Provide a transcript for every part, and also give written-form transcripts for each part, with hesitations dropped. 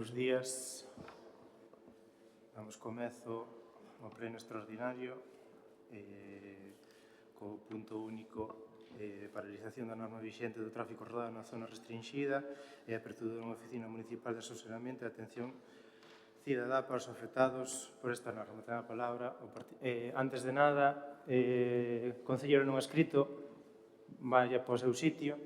Bos días. Damos comezo ao pleno extraordinario co punto único de paralización da norma vixente do tráfico rodado na zona restringida e a apertura dunha oficina municipal de asesoramiento e atención cidadá para os afectados por esta norma. Ten a palabra. Antes de nada, concelleiro non escrito, vaya para o seu sitio.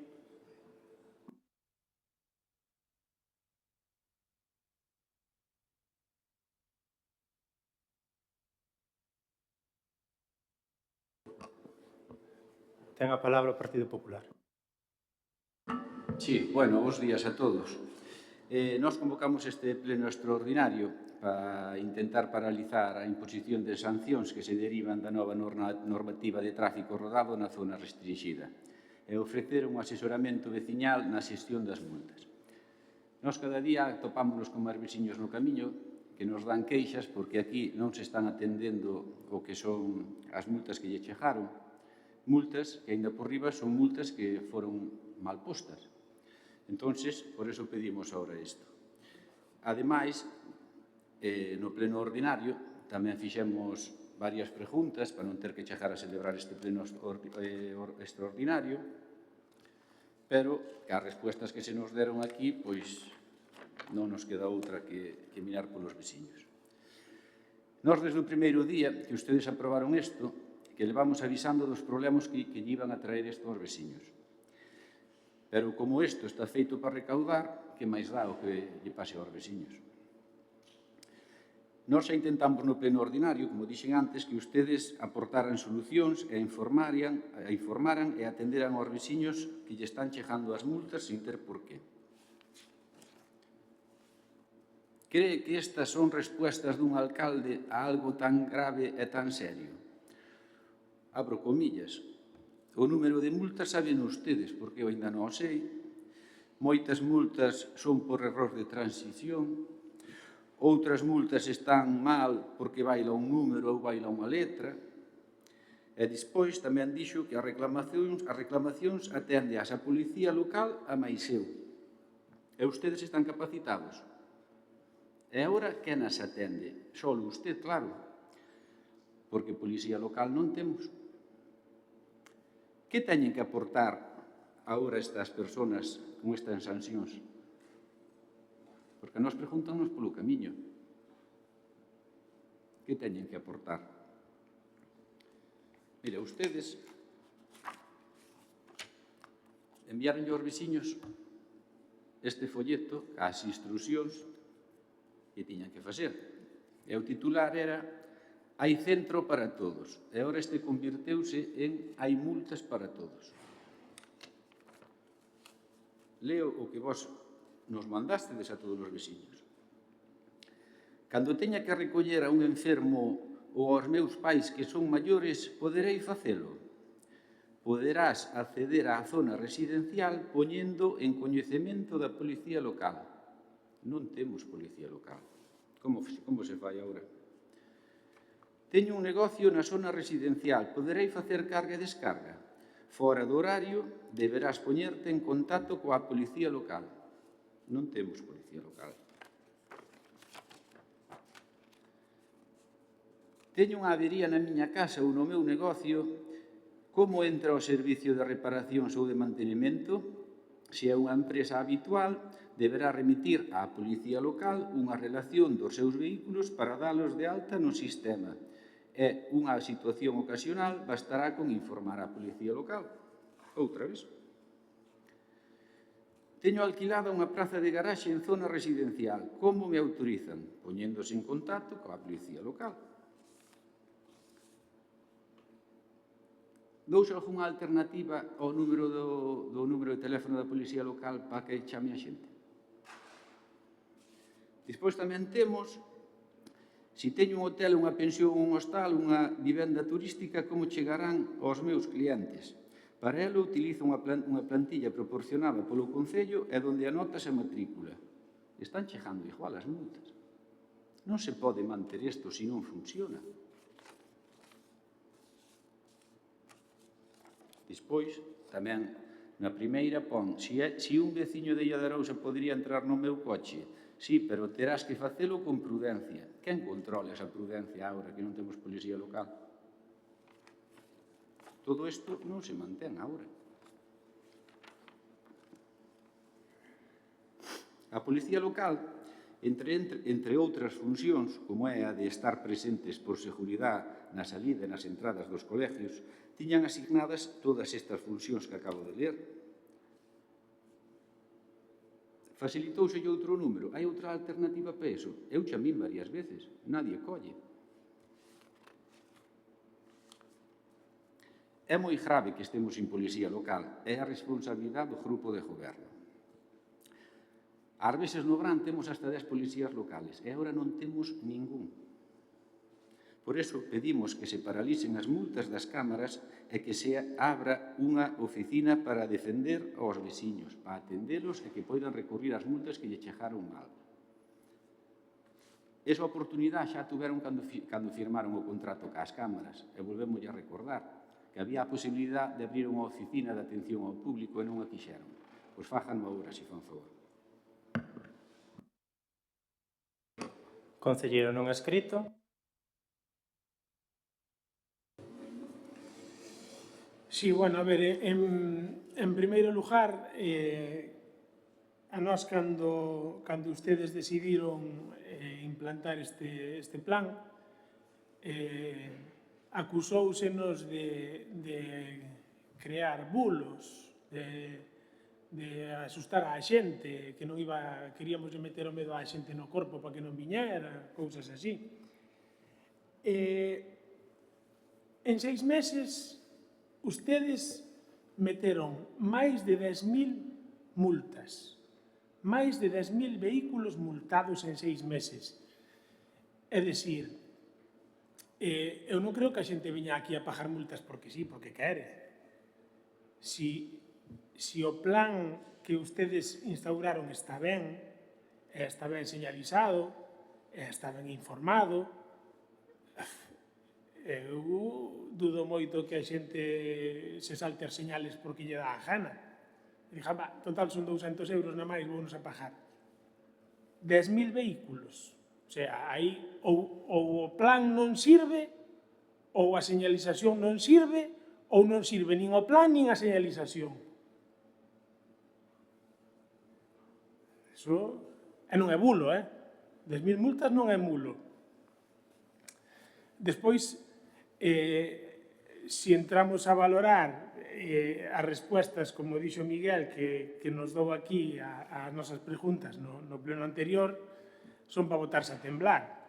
Ten a palabra o Partido Popular. Sí, bueno, bons días a todos. Nos convocamos este pleno extraordinario para intentar paralizar a imposición de sancións que se derivan da nova normativa de tráfico rodado na zona restringida e ofrecer un asesoramento veciñal na xestión das multas. Nos cada día topámonos con máis veciños no camiño que nos dan queixas porque aquí non se están atendendo o que son as multas que lle chegaron, multas que, aínda por riba, son multas que foron mal postas. Entonces, por eso pedimos ahora isto. Ademais, no pleno ordinario, tamén fixemos varias preguntas para non ter que chegar a celebrar este pleno extraordinario, pero as respostas que se nos deron aquí, pois, non nos queda outra que mirar polos veciños. Nós, desde o primeiro día que ustedes aprobaron isto, que levamos avisando dos problemas que lle iban a traer isto aos veciños. Pero como isto está feito para recaudar, que máis dá o que lle pase aos veciños? Nós xa intentamos no pleno ordinario, como dixen antes, que ustedes aportaran solucións e informaran e atenderan aos veciños que lle están chegando as multas sin ter porqué. Cree que estas son respuestas dun alcalde a algo tan grave e tan serio? Abro comillas. O número de multas saben ustedes, porque eu ainda non o sei. Moitas multas son por error de transición. Outras multas están mal porque baila un número ou baila unha letra. E despois tamén dixo que as reclamacións atende a policía local a máis eu. E ustedes están capacitados. E agora quen as atende? Só usted, claro. Porque policía local non temos. Que teñen que aportar agora estas persoas con estas sancións? Porque nos preguntannos polo camiño. Que teñen que aportar? Mira, ustedes enviaron aos veciños este folleto, as instruccións que tiñan que facer. E o titular era hai centro para todos. E agora este convirteuse en hai multas para todos. Leo o que vos nos mandastedes a todos os veciños. Cando teña que recoller a un enfermo ou aos meus pais que son maiores, poderei facelo. Poderás acceder á zona residencial poñendo en coñecemento da policía local. Non temos policía local. Como se fai agora? Teño un negocio na zona residencial, poderei facer carga e descarga. Fora do horario, deberás poñerte en contacto coa policía local. Non temos policía local. Teño unha avería na miña casa ou no meu negocio, como entra o servicio de reparacións ou de mantenimento? Se é unha empresa habitual, deberá remitir á policía local unha relación dos seus vehículos para dalos de alta no sistema. É unha situación ocasional, bastará con informar á policía local. Outra vez. Teño alquilada unha praza de garaxe en zona residencial. Como me autorizan? Poñéndose en contacto coa policía local. Dous algunha alternativa ao número de teléfono da policía local para que chame a xente? Despois tamén temos se teño un hotel, unha pensión, un hostal, unha vivenda turística, como chegarán aos meus clientes? Para elo utilizo unha plantilla proporcionada polo Concello e onde anotas a matrícula. Están chegando igual as multas. Non se pode manter isto se non funciona. Despois, tamén, na primeira pon, se un veciño de Illa de Arousa podería entrar no meu coche Sí, pero terás que facelo con prudencia. Quen controla esa prudencia agora que non temos policía local? Todo isto non se mantén agora. A policía local, entre outras funcións, como é a de estar presentes por seguridade na salida e nas entradas dos colegios, tiñan asignadas todas estas funcións que acabo de ler. Facilitouselle outro número. Hai outra alternativa para iso? Eu chamín varias veces. Nadie colle. É moi grave que estemos sin policía local. É a responsabilidade do grupo de goberno. Ás veces no Gran temos hasta 10 policías locales e agora non temos ningún. Por iso pedimos que se paralisen as multas das cámaras e que se abra unha oficina para defender aos veciños, para atendelos e que poidan recurrir as multas que lle chegaron mal. Esa oportunidade xa tuveron cando firmaron o contrato cas cámaras e volvemos a recordar que había a posibilidade de abrir unha oficina de atención ao público e non a quixeron. Pois fájanlo agora, se fan favor. Concelleiro non escrito. Sí, bueno, a ver, en primeiro lugar, a nós cando ustedes decidiron implantar este plan, acusóusenos de crear bulos, de asustar a xente, que non queríamos meter o medo á xente no corpo para que non viñera, cousas así. En 6 meses, ustedes meteron máis de 10.000 multas, máis de 10.000 vehículos multados en 6 meses. É dicir, eu non creo que a xente viña aquí a pagar multas porque sí, porque quere. Si o plan que ustedes instauraron está ben señalizado, está ben informado, eu dudo moito que a xente se salte as señales porque lle dá a gana. Dixan, total, son 200 euros na máis, vounos a pagar. 10.000 vehículos. O sea, aí ou o plan non sirve, ou a señalización non sirve, ou non sirve nin o plan nin a señalización. Eso non é bulo, 10.000 multas non é bulo. Despois, se entramos a valorar as respostas, como dixo Miguel, que nos dou aquí ás nosas preguntas no pleno anterior, son para botarse a temblar.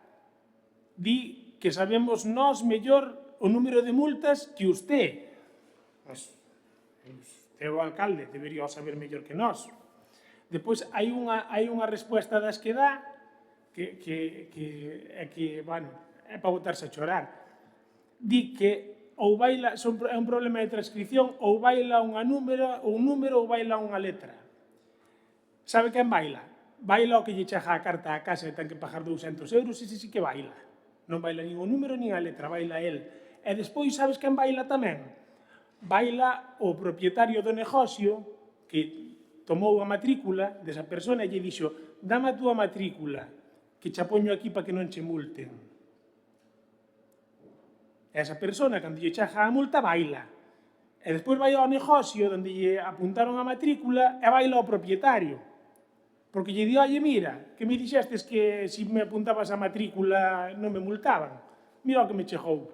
Di que sabemos nós mellor o número de multas que usted. Usted o alcalde debería saber mellor que nós. Depois, hai unha resposta das que dá que é para botarse a chorar. Di que ou baila, é un problema de transcripción, ou baila un número ou baila unha letra. Sabe quen baila? Baila o que lle chega a carta a casa e ten que pagar 200 euros, ese sí que baila. Non baila nin o número nin a letra, baila el. E despois, sabes quen baila tamén? Baila o propietario do negocio que tomou a matrícula desa persona e lle dixo: dame a túa matrícula, que xa poño aquí para que non che multen. E esa persona, cando lle chega a multa, baila. E despois vai ao negocio onde lle apuntaron a matrícula e baila o propietario. Porque lle di, oye, mira, que me dixestes que se me apuntabas a matrícula non me multaban. Mira o que me chegou.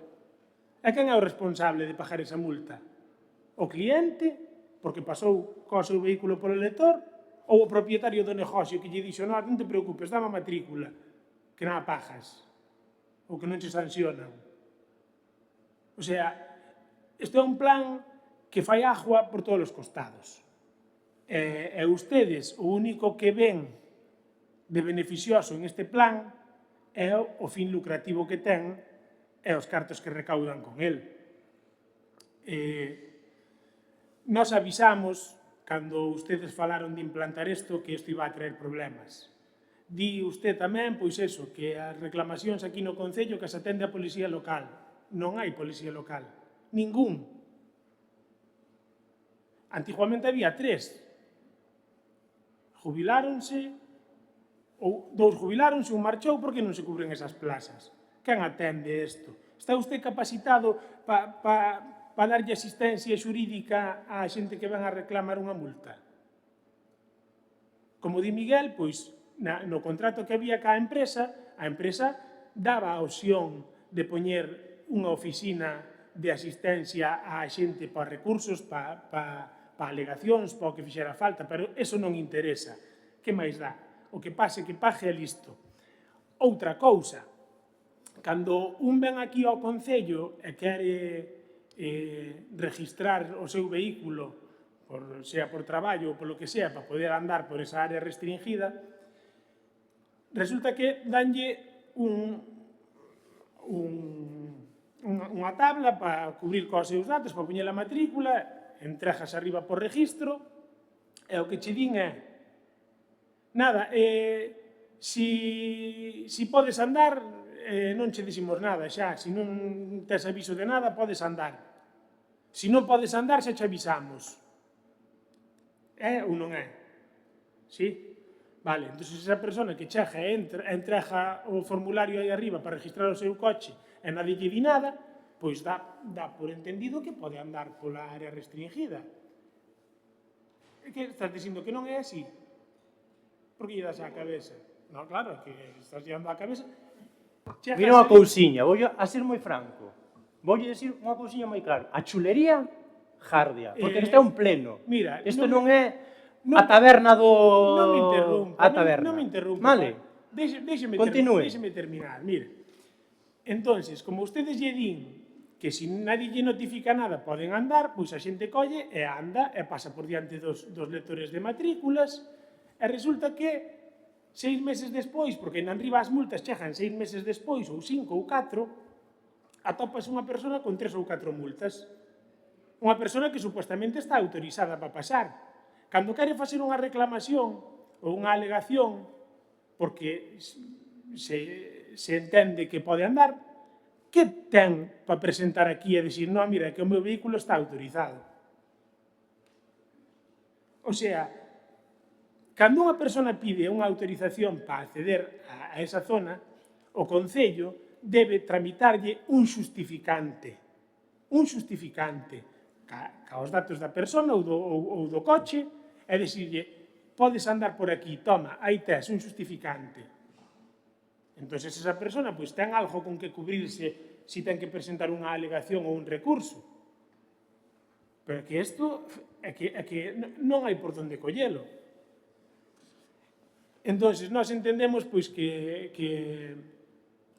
E quen é o responsable de pagar esa multa? O cliente, porque pasou co seu vehículo polo lector, ou o propietario do negocio que lle dixo, non te preocupes, dame a matrícula, que non a pagas, ou que non che sancionan. O sea, este é un plan que fai agua por todos os costados. E ustedes, o único que ven de beneficioso en este plan é o fin lucrativo que ten e os cartos que recaudan con el. Nos avisamos, cando ustedes falaron de implantar isto, que isto iba a traer problemas. Di usted tamén, pois eso, que as reclamacións aquí no Concello que se atende a policía local. Non hai policía local. Ningún. Antiguamente había 3. Jubiláronse Ou 2 jubiláronse, un marchou, por que non se cubren esas plazas? Quen atende isto? Está usted capacitado para darlle asistencia xurídica á xente que van a reclamar unha multa? Como di Miguel, pois, no contrato que había ca empresa, a empresa daba a opción de poñer unha oficina de asistencia á xente para recursos, para alegacións, para o que fixera falta, pero eso non interesa. Que máis dá? O que pase que pague é listo. Outra cousa, cando un ven aquí ao Concello e quere registrar o seu vehículo, sea por traballo ou polo que sea, para poder andar por esa área restringida, resulta que danlle unha tabla para cubrir cos seus datos, para poñer a matrícula, entregas arriba por registro, e o que che din é: nada, si podes andar, non che diximos nada xa, se non tes aviso de nada, podes andar. Se non podes andar, xa che avisamos. É ou non é? Sí? Vale, entón esa persona que chega e entrega o formulario aí arriba para registrar o seu coche e nadie lle di nada, pois dá por entendido que pode andar pola área restringida. É que estás dicindo que non é así? Por que lle das á cabeza? Non, claro, que estás llevando á cabeza. Mira unha cousiña, vou a ser moi franco. Voulle dicir unha cousiña moi clara. A chulería, jardia, porque isto é un pleno. Mira, isto non é a taberna do... Non me interrumpa. A taberna. Non me interrumpa. Vale. Déxeme terminar. Mira, entonces, como ustedes lle din que se nadie lle notifica nada poden andar, pois a xente colle e anda e pasa por diante dos lectores de matrículas e resulta que 6 meses despois, porque en arriba as multas chegan 6 meses despois, ou 5 ou 4, atopas unha persona con 3 ou 4 multas. Unha persona que supuestamente está autorizada para pasar. Cando quere facer unha reclamación ou unha alegación, porque se entende que pode andar, que ten para presentar aquí e dicir, non, mira, que o meu vehículo está autorizado? O sea, cando unha persona pide unha autorización para acceder a esa zona, o Concello debe tramitarlle un xustificante. Un xustificante ca os datos da persona ou do coche e dicirlle, podes andar por aquí, toma, aí tes un xustificante. Entón, esa persona pois, ten algo con que cubrirse se ten que presentar unha alegación ou un recurso. Pero que isto é que non hai por onde collelo. Entón, nós entendemos pois, que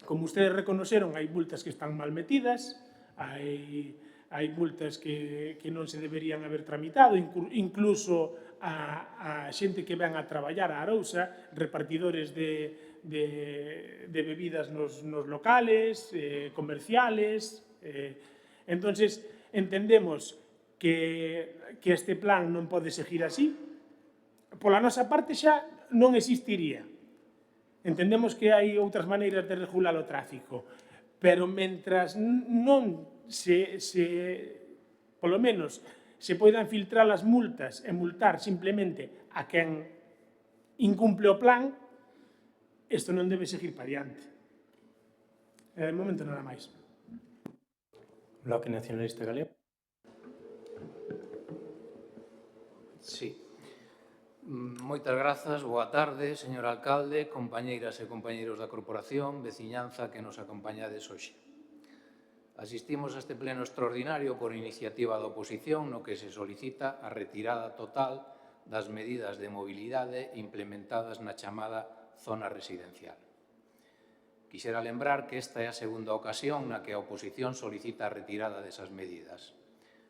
como ustedes reconoceron, hai multas que están mal metidas, hai multas que non se deberían haber tramitado, incluso a xente que ven a traballar a Arousa, repartidores de bebidas nos locales, comerciales. Entón, entendemos que este plan non pode seguir así. Pola nosa parte xa non existiría. Entendemos que hai outras maneiras de regular o tráfico, pero mentras non polo menos, se poidan filtrar as multas e multar simplemente a quen incumple o plan, isto non debe seguir para diante. De momento nada máis. Bloque Nacionalista Galego. Sí. Moitas grazas, boa tarde, señor alcalde, compañeiras e compañeiros da corporación, veciñanza que nos acompañades hoxe. Asistimos a este pleno extraordinario por iniciativa da oposición no que se solicita a retirada total das medidas de mobilidade implementadas na chamada zona residencial. Quixera lembrar que esta é a segunda ocasión na que a oposición solicita a retirada desas medidas.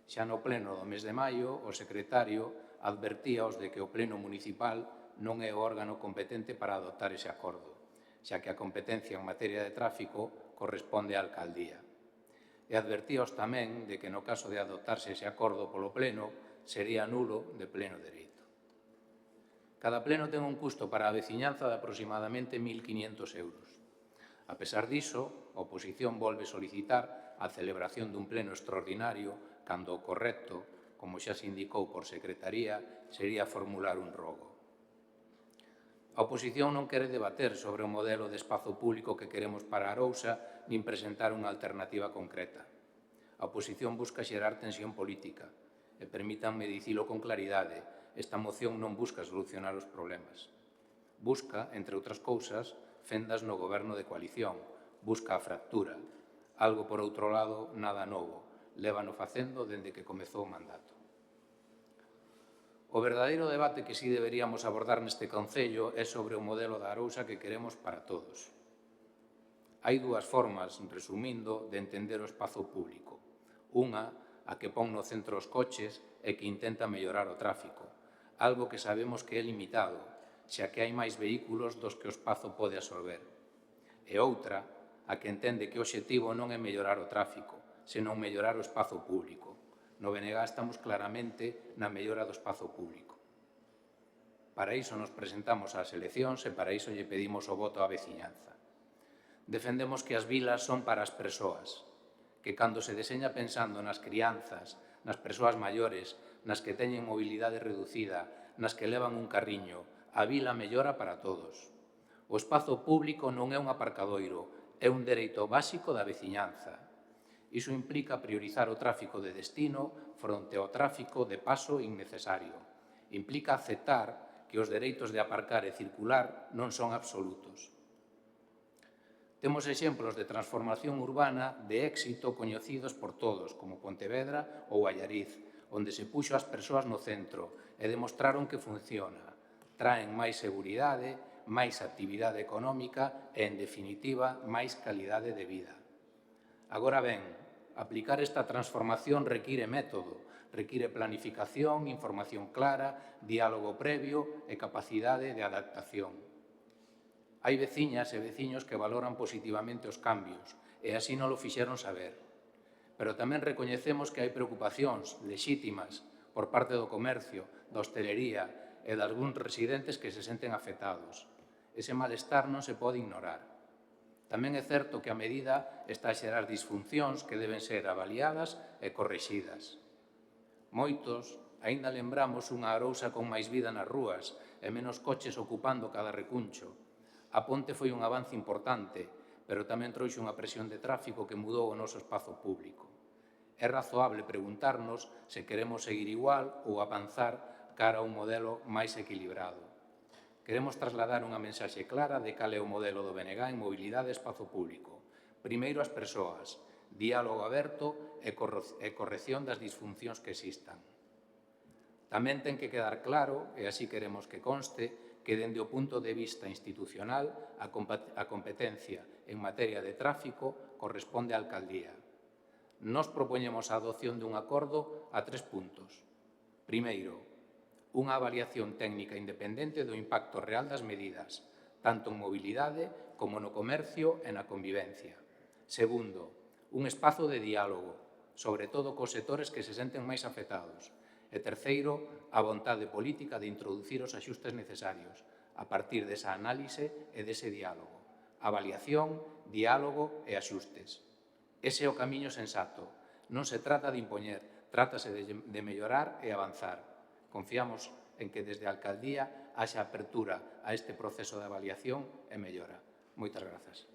Xa no pleno do mes de maio, o secretario advertíaos de que o pleno municipal non é o órgano competente para adoptar ese acordo, xa que a competencia en materia de tráfico corresponde á alcaldía. E advertíaos tamén de que no caso de adoptarse ese acordo polo pleno sería nulo de pleno dereito. Cada pleno ten un custo para a veciñanza de aproximadamente 1.500 euros. A pesar diso, a oposición volve solicitar a celebración dun pleno extraordinario cando o correcto, como xa se indicou por secretaría, sería formular un rogo. A oposición non quere debater sobre o modelo de espazo público que queremos para Arousa nin presentar unha alternativa concreta. A oposición busca xerar tensión política e permítanme dicilo con claridade, esta moción non busca solucionar os problemas. Busca, entre outras cousas, fendas no goberno de coalición, busca a fractura, algo por outro lado nada novo, lévano facendo dende que comezou o mandato. O verdadeiro debate que sí deberíamos abordar neste Concello é sobre o modelo da Arousa que queremos para todos. Hai dúas formas, resumindo, de entender o espazo público. Unha, a que pon no centro os coches e que intenta mellorar o tráfico, algo que sabemos que é limitado, xa que hai máis vehículos dos que o espazo pode absorber. E outra, a que entende que o obxectivo non é mellorar o tráfico, senón mellorar o espazo público. No BNG estamos claramente na mellora do espazo público. Para iso nos presentamos ás eleccións e para iso lle pedimos o voto á veciñanza. Defendemos que as vilas son para as persoas, que cando se deseña pensando nas crianzas, nas persoas maiores, nas que teñen mobilidade reducida, nas que levan un carriño, a vila mellora para todos. O espazo público non é un aparcadoiro, é un dereito básico da veciñanza. Iso implica priorizar o tráfico de destino fronte ao tráfico de paso innecesario. Implica aceptar que os dereitos de aparcar e circular non son absolutos. Temos exemplos de transformación urbana de éxito coñecidos por todos, como Pontevedra ou Allariz, onde se puxo as persoas no centro e demostraron que funciona. Traen máis seguridade, máis actividade económica e, en definitiva, máis calidade de vida. Agora ben, aplicar esta transformación require método, require planificación, información clara, diálogo previo e capacidade de adaptación. Hai veciñas e veciños que valoran positivamente os cambios e así non lo fixeron saber. Pero tamén recoñecemos que hai preocupacións lexítimas por parte do comercio, da hostelería e de algúns residentes que se senten afectados. Ese malestar non se pode ignorar. Tamén é certo que a medida está a xerar disfuncións que deben ser avaliadas e correxidas. Moitos aínda lembramos unha Arousa con máis vida nas rúas e menos coches ocupando cada recuncho. A ponte foi un avance importante, pero tamén trouxe unha presión de tráfico que mudou o noso espazo público. É razoable preguntarnos se queremos seguir igual ou avanzar cara a un modelo máis equilibrado. Queremos trasladar unha mensaxe clara de cal é o modelo do BNG en mobilidade e espazo público. Primeiro as persoas, diálogo aberto e corrección das disfuncións que existan. Tamén ten que quedar claro, e así queremos que conste, que dende o punto de vista institucional a competencia en materia de tráfico corresponde á alcaldía. Nos propoñemos a adopción dun acordo a 3 puntos. Primeiro, unha avaliación técnica independente do impacto real das medidas, tanto en mobilidade como no comercio e na convivencia. Segundo, un espazo de diálogo, sobre todo cos sectores que se senten máis afectados. E terceiro, a vontade política de introducir os axustes necesarios a partir desa análise e dese diálogo. Avaliación, diálogo e axustes. Ese é o camiño sensato. Non se trata de impoñer, trátase de mellorar e avanzar. Confiamos en que desde a alcaldía haxa apertura a este proceso de avaliación e mellora. Moitas grazas.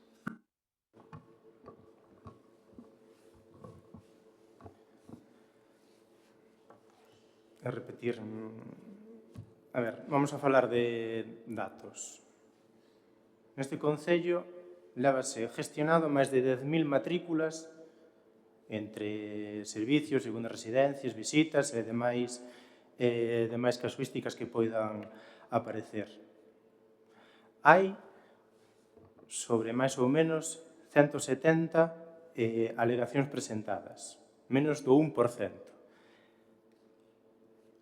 A repetir. A ver, vamos a falar de datos. Neste Concello lévase gestionado máis de 10.000 matrículas entre servicios, segundas residencias, visitas e demais casuísticas que poidan aparecer. Hai sobre máis ou menos 170 alegacións presentadas, menos do 1%.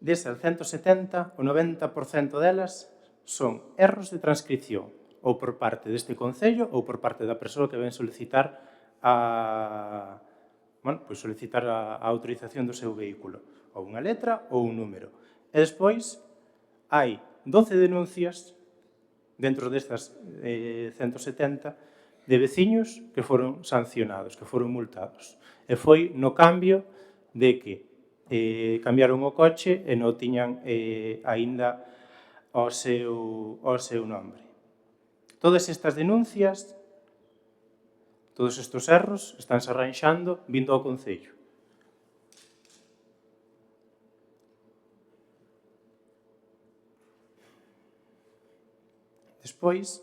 Desas 170, o 90% delas son erros de transcripción, ou por parte deste Concello ou por parte da persoa que ven solicitar a autorización do seu vehículo, ou unha letra ou un número. E despois hai 12 denuncias dentro destas 170 de veciños que foron sancionados, que foron multados. E foi no cambio de que cambiaron o coche e non tiñan aínda ao seu nombre. Todas estas denuncias, todos estes erros, estánse arranxando vindo ao Concello. Despois,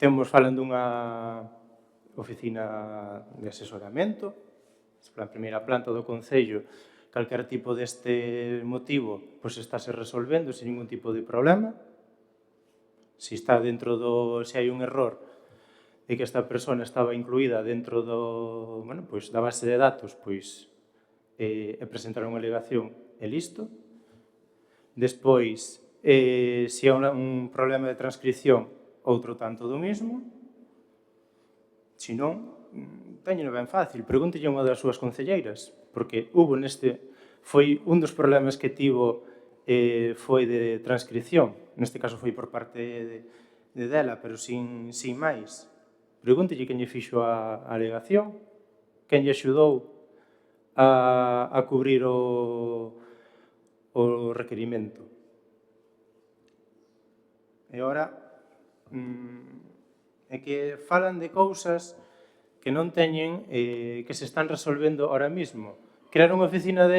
temos falando dunha oficina de asesoramento, na primeira planta do Concello, calquer tipo deste motivo pois estáse resolvendo sin ningún tipo de problema. Se está dentro se hai un error de que esta persona estaba incluída dentro da base de datos, pois presentar unha alegación e listo. Despois, se hai un problema de transcripción, outro tanto do mismo. Se non, teñeno ben fácil, pregúntelle a unha das súas concelleiras, porque foi un dos problemas que tivo foi de transcripción, neste caso foi por parte de dela, pero sin máis. Pregúntelle quen lle fixo a alegación, quen lle axudou a cubrir o requerimento. E ora, é que falan de cousas que non teñen, que se están resolvendo ahora mismo. Crear unha oficina da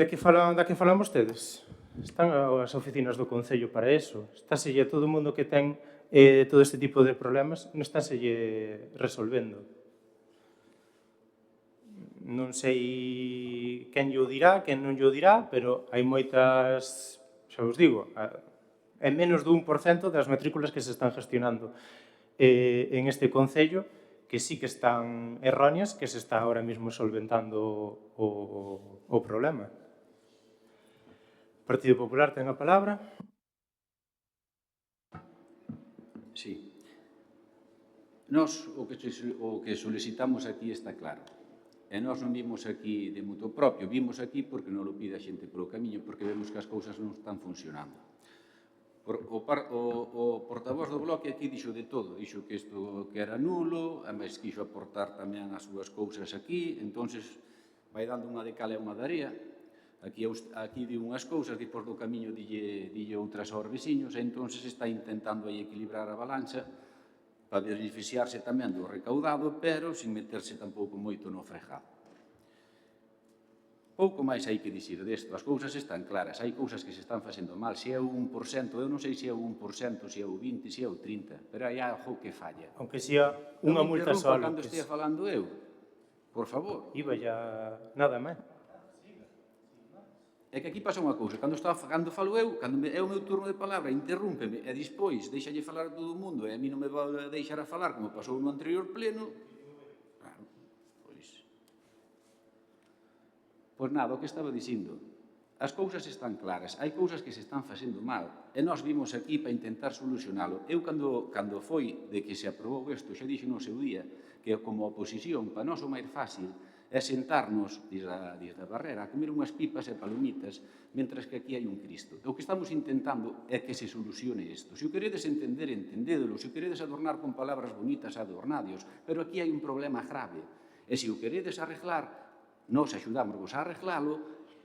que falan vostedes? Están as oficinas do Concello para eso. Estáselle a todo o mundo que ten todo este tipo de problemas, non estáselle resolvendo. Non sei quen lle o dirá, quen non lle o dirá, pero hai moitas, xa vos digo, é menos do 1% das matrículas que se están gestionando en este Concello, que sí que están erróneas, que se está ahora mismo solventando o problema. O Partido Popular ten a palabra. Sí. Nós, o que solicitamos aquí está claro. E nós non vimos aquí de moto propio, vimos aquí porque non lo pide a xente polo camiño, porque vemos que as cousas non están funcionando. O portavoz do bloque aquí dixo de todo, dixo que isto que era nulo, a máis quixo aportar tamén as súas cousas aquí, entonces vai dando unha de cal e unha de area. Aquí di unhas cousas, depois do camiño dille outras aos veciños, e entonces está intentando aí equilibrar a balanza para beneficiarse tamén do recaudado, pero sin meterse tampouco moito no fregado. Pouco máis hai que dicir desto, as cousas están claras, hai cousas que se están facendo mal, se é o 1%, eu non sei se é o 1%, se é o 20%, se é o 30%, pero hai algo que falla. Aunque sea unha multa só. Non me interrumpa cando estea falando eu, por favor. Iba ya nada máis. É que aquí pasa unha cousa, cando falo eu, cando é o meu turno de palabra, interrúmpeme, e despois deixalle falar a todo o mundo, e a mí non me vai deixar a falar como pasou no anterior pleno. Claro, pois nada, o que estaba dicindo, as cousas están claras, hai cousas que se están facendo mal, e nós vimos aquí para intentar solucionalo. Eu, cando foi de que se aprobou isto, xa dixo no seu día, que como oposición, para nós o máis fácil, é sentarnos desde a barrera a comer unhas pipas e palomitas, mentras que aquí hai un Cristo. O que estamos intentando é que se solucione isto. Se o queredes entender, entendédelo. Se o queredes adornar con palabras bonitas, adornadios. Pero aquí hai un problema grave. E se o queredes arreglar, nós axudámosvos a arreglalo,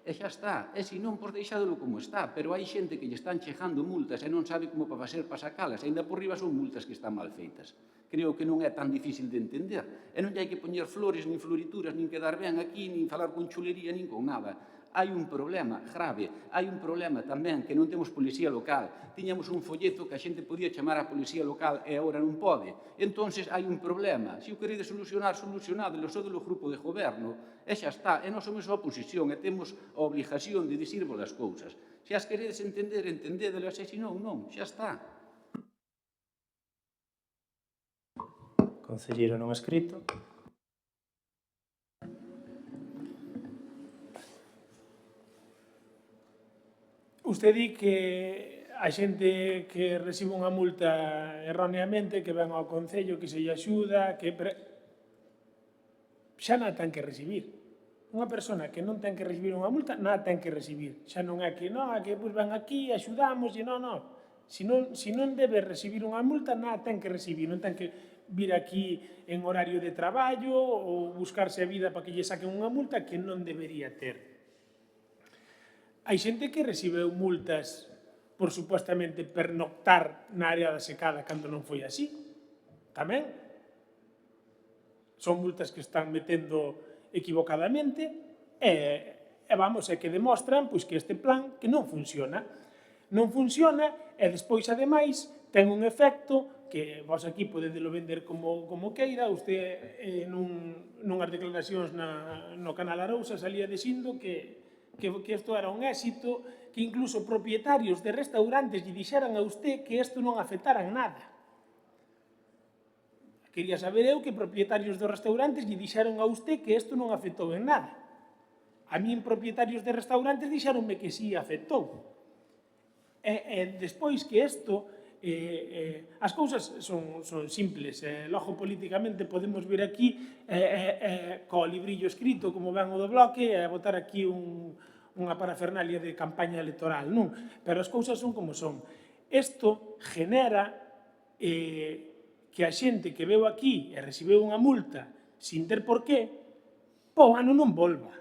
e xa está. E se non, pois deixádelo como está. Pero hai xente que lle están chegando multas e non sabe como para facer para sacalas. Ainda por riba son multas que están mal feitas. Creo que non é tan difícil de entender. E non hai que poñer flores, nin florituras, nin quedar ben aquí, nin falar con chulería, nin con nada. Hai un problema grave. Hai un problema tamén que non temos policía local. Tiñamos un folleto que a xente podía chamar a policía local e agora non pode. Entonces hai un problema. Se o queredes solucionar, solucionádelo, só do grupo de goberno. E xa está. E nós somos a oposición e temos a obligación de dicirvos as cousas. Se as queredes entender, entendédelas, e se non, non. Xa está. Concelleiro non escrito. Usted di que a xente que recibe unha multa erróneamente, que ven ao Concello, que se lle axuda, que xa non ten que recibir. Unha persona que non ten que recibir unha multa, nada ten que recibir. Xa non é que, non, é que pues, ven aquí, axudamos, e non. Se non debe recibir unha multa, nada ten que recibir. Non ten que vir aquí en horario de traballo ou buscarse a vida para que lle saquen unha multa que non debería ter. hai xente que recibeu multas por supuestamente pernoctar na área da secada cando non foi así. Tamén. Son multas que están metendo equivocadamente e vamos, é que demostran pois, que este plan que non funciona. Non funciona e despois, ademais, ten un efecto que vos aquí podedelo vender como queira. Usted nunhas declaracións no Canal Arousa salía dicindo que isto era un éxito, que incluso propietarios de restaurantes lle dixeran a usted que isto non afectara en nada. Quería saber eu que propietarios de restaurantes lle dixeron a usted que isto non afectou en nada. A min propietarios de restaurantes dixeronme que sí afectou. E despois que isto, as cousas son simples. Logo, políticamente, podemos vir aquí co librillo escrito, como ven o do Bloque, e botar aquí unha parafernalia de campaña electoral, non? Pero as cousas son como son. Isto genera que a xente que veu aquí e recibeu unha multa sin ter por qué, po ano non volva.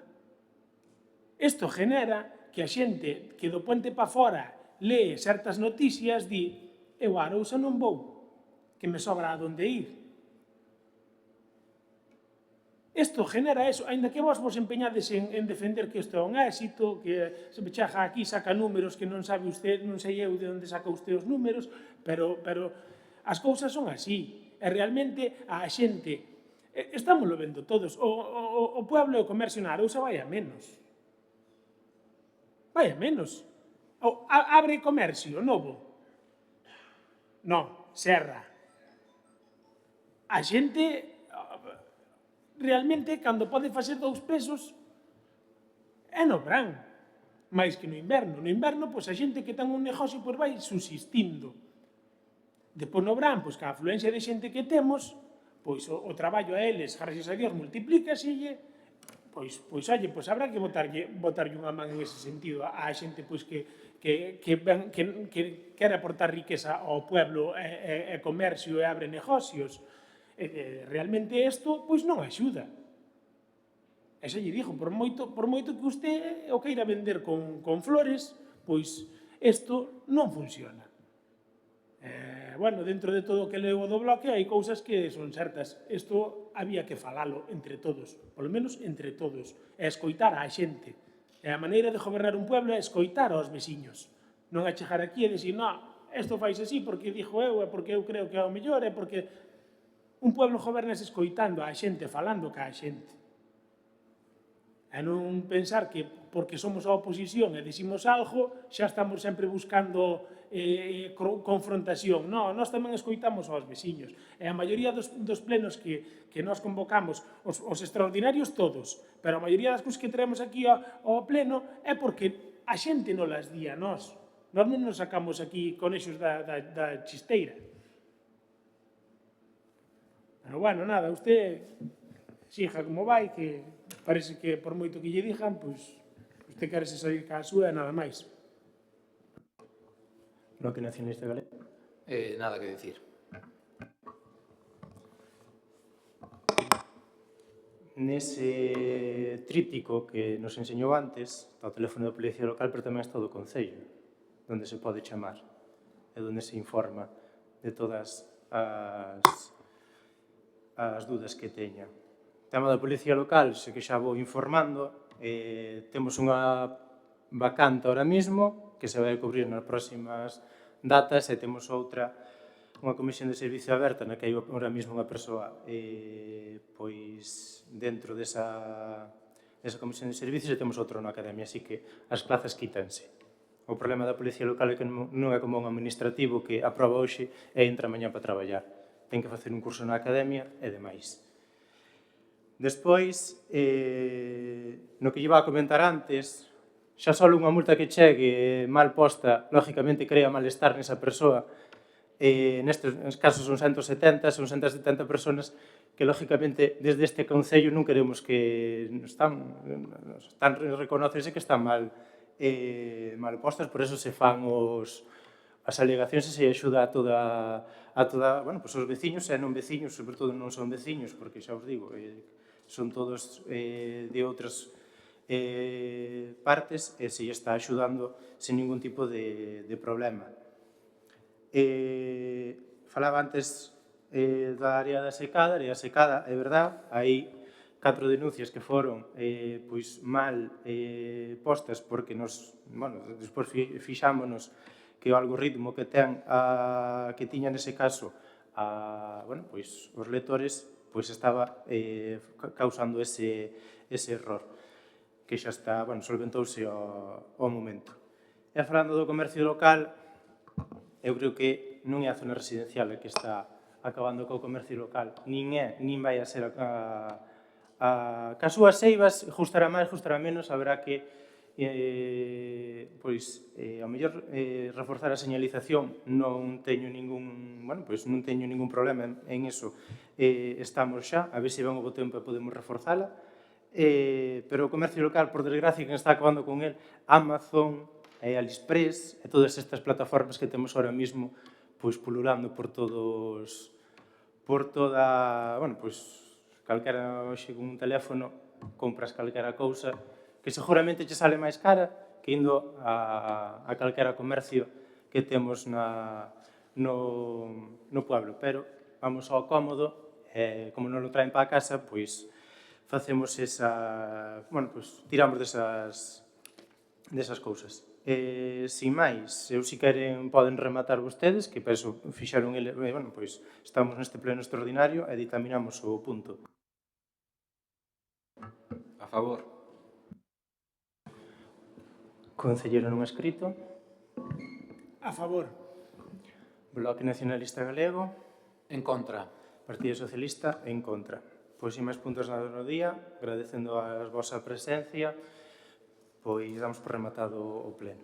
Isto genera que a xente que do puente pa fora lee certas noticias, di, eu a Arousa non vou, que me sobra a donde ir. Isto genera eso, aínda que vos empeñades en defender que isto é un éxito, que se me chega aquí, saca números que non sabe usted, non sei eu de onde saca usted os números, pero as cousas son así. E realmente a xente, estámoslo vendo todos, o pueblo e o comercio na Arousa vai a menos. Vai a menos. Abre comercio novo? Non, cerra. A xente realmente, cando pode facer 2 pesos, é no verán, máis que no inverno. No inverno, pois, a xente que ten un negocio pois, vai subsistindo. Depois no verán, pois, que a afluencia de xente que temos, pois o traballo a eles, gracias a Dios, multiplícaselle, pois habrá que botarlle unha man en ese sentido a xente pois que quere aportar riqueza ao pueblo e comercio e abre negocios. Realmente isto pois non axuda. E xa lle dixo, por moito que usted o queira vender con flores, pois isto non funciona. Bueno, dentro de todo o que leo do Bloque hai cousas que son certas. Isto había que falalo entre todos, polo menos entre todos, e escoitar á xente. E a maneira de gobernar un pueblo é escoitar aos veciños. Non é chegar aquí e dicir, non, isto fais así porque dixo eu, é porque eu creo que é o mellor, é porque un pueblo goberna escoitando á xente, falando ca xente. E non pensar que porque somos a oposición e dicimos algo, xa estamos sempre buscando confrontación. Non, nós tamén escoitamos aos veciños. E a maioría dos plenos que nós convocamos, os extraordinarios todos, pero a maioría das cousas que traemos aquí ao pleno é porque a xente non las di a nós. Nós non nos sacamos aquí conexos da chisteira. Pero bueno, nada, usted siga como vai, que parece que por moito que lle dixan, pois usted quere se sair ca súa e nada máis. Bloque Nacionalista Galego. Nada que decir. Nese tríptico que nos enseñou antes, está o teléfono da Policía Local, pero tamén está o do Concello, onde se pode chamar e onde se informa de todas as dúdas que teña. O tema da Policía Local, se que xa vou informando, temos unha vacante ahora mismo que se vai cubrir nas próximas datas e temos outra, unha comisión de servicio aberta na que hai ahora mesmo unha persoa pois dentro desa comisión de servicios e temos outro na academia, así que as plazas quítanse. O problema da Policía Local é que non é como un administrativo que aproba hoxe e entra mañá para traballar. Ten que facer un curso na academia e demais. Despois, no que lle iba a comentar antes, xa só unha multa que chegue mal posta, lógicamente crea malestar nesa persoa. Nestes casos son 170 personas que, lógicamente, desde este Concello non queremos que reconocerse que están mal postas, por eso se fan as alegacións e se axuda a toda os veciños e non veciños, sobre todo non son veciños, porque xa os digo, son todos de outras partes e se lle está axudando sen ningún tipo de problema. Falaba antes da área da secada, é verdad, hai 4 denuncias que foron pois mal postas porque despois fixámonos que o algoritmo que tiña nese caso pois os lectores pois estaba causando ese error que xa está, solventouse ao momento. E falando do comercio local, eu creo que non é a zona residencial a que está acabando co comercio local, nin vai a ser cas súas eivas, gustará máis, gustará menos, haberá que ao mellor reforzar a señalización. Non teño ningún problema en eso. Estamos xa, a ver se ven o bo tempo e podemos reforzala. Pero o comercio local, por desgracia, que está acabando con el, Amazon, AliExpress e todas estas plataformas que temos ahora mismo pululando por toda, calquera hoxe con un teléfono compras calquera cousa que seguramente che sale máis cara que indo a calquera comercio que temos no pueblo. Pero vamos ao cómodo, como non lo traen para a casa, pois facemos tiramos desas cousas. Sin máis, se queren poden rematar vostedes, que penso fixaron eles, pois estamos neste pleno extraordinario e ditaminamos o punto. A favor. Concelleiro non escrito. A favor. Bloque Nacionalista Galego. En contra. Partido Socialista en contra. Pois, sin máis puntos no día, agradecendo a vosa presencia, pois damos por rematado o pleno.